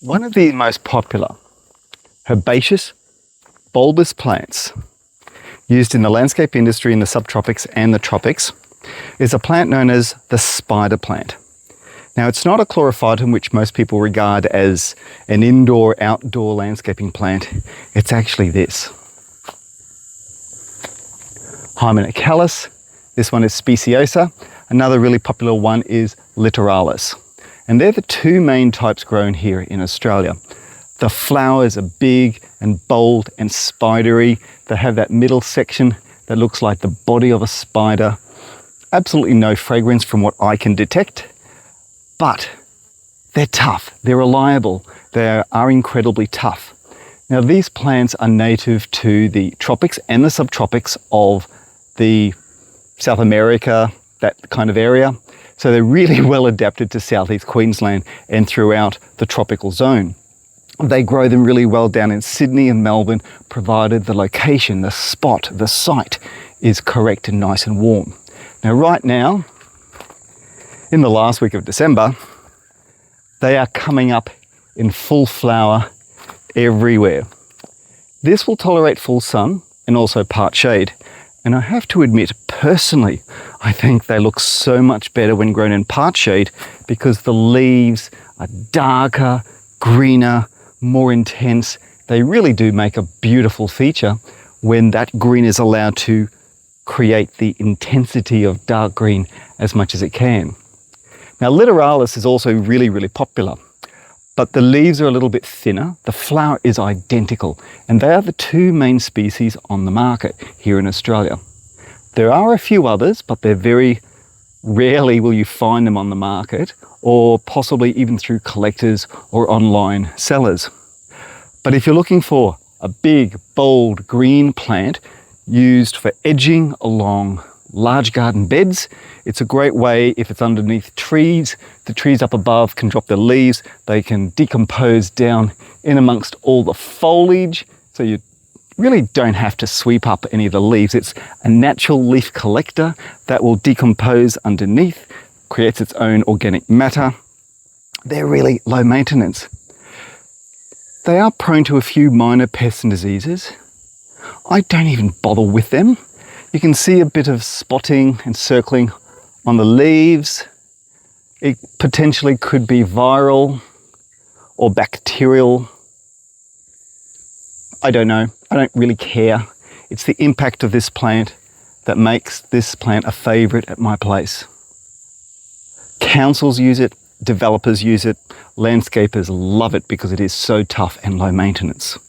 One of the most popular herbaceous bulbous plants used in the landscape industry in the subtropics and the tropics is a plant known as the spider plant. Now, it's not a chlorophyton, which most people regard as an indoor-outdoor landscaping plant. It's actually this. Hymenocallis. This one is speciosa. Another really popular one is littorallis. And they're the two main types grown here in Australia. The flowers are big and bold and spidery. They have that middle section that looks like the body of a spider. Absolutely no fragrance from what I can detect, but they're tough, they're reliable, they are incredibly tough. Now, these plants are native to the tropics and the subtropics of the South America, that kind of area. So they're really well adapted to southeast Queensland and throughout the tropical zone. They grow them really well down in Sydney and Melbourne, provided the location, the spot, the site is correct and nice and warm. Now, right now, in the last week of December, they are coming up in full flower everywhere. This will tolerate full sun and also part shade. And I have to admit, personally, I think they look so much better when grown in part shade because the leaves are darker, greener, more intense. They really do make a beautiful feature when that green is allowed to create the intensity of dark green as much as it can. Now, littorallis is also really, really popular, but the leaves are a little bit thinner. The flower is identical, and they are the two main species on the market here in Australia. There are a few others, but they're very rarely will you find them on the market, or possibly even through collectors or online sellers. But if you're looking for a big, bold green plant used for edging along large garden beds, it's a great way if it's underneath trees. The trees up above can drop their leaves, they can decompose down in amongst all the foliage, so you really don't have to sweep up any of the leaves. It's a natural leaf collector that will decompose underneath, creates its own organic matter. They're really low maintenance. They are prone to a few minor pests and diseases. I don't even bother with them. You can see a bit of spotting and circling on the leaves. It potentially could be viral or bacterial. I don't know. I don't really care. It's the impact of this plant that makes this plant a favourite at my place. Councils use it, developers use it, landscapers love it because it is so tough and low maintenance.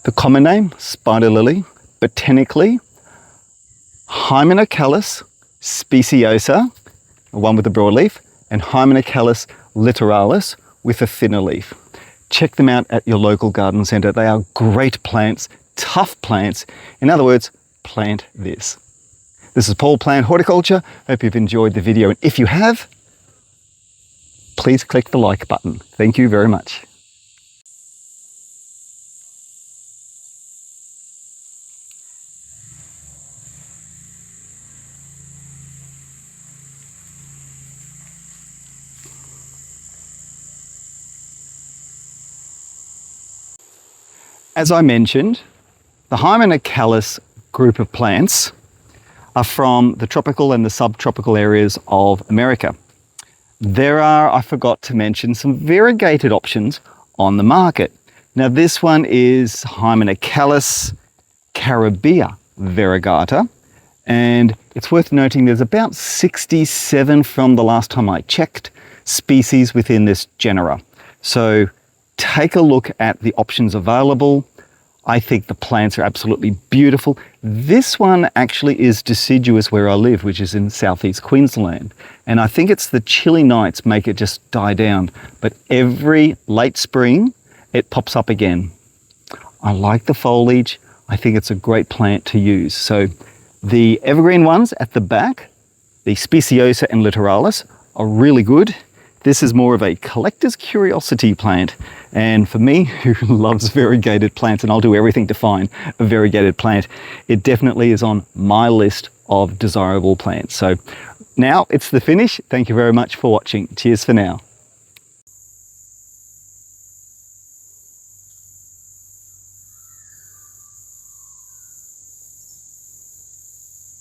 The common name, spider lily, botanically, Hymenocallis speciosa, the one with the broad leaf, and Hymenocallis littorallis with a thinner leaf. Check them out at your local garden centre. They are great plants, tough plants. In other words, plant this. This is Paul, Plant Horticulture. Hope you've enjoyed the video, and if you have, please click the like button. Thank you very much. As I mentioned, the Hymenocallis group of plants are from the tropical and the subtropical areas of America. There are, I forgot to mention, some variegated options on the market. Now, this one is Hymenocallis caribaea Variegata, and it's worth noting there's about 67 from the last time I checked species within this genera. So take a look at the options available. I think the plants are absolutely beautiful. This one actually is deciduous where I live, which is in southeast Queensland. And I think it's the chilly nights make it just die down. But every late spring, it pops up again. I like the foliage. I think it's a great plant to use. So the evergreen ones at the back, the speciosa and littorallis, are really good. This is more of a collector's curiosity plant. And for me, who loves variegated plants, and I'll do everything to find a variegated plant, it definitely is on my list of desirable plants. So now it's the finish. Thank you very much for watching. Cheers for now.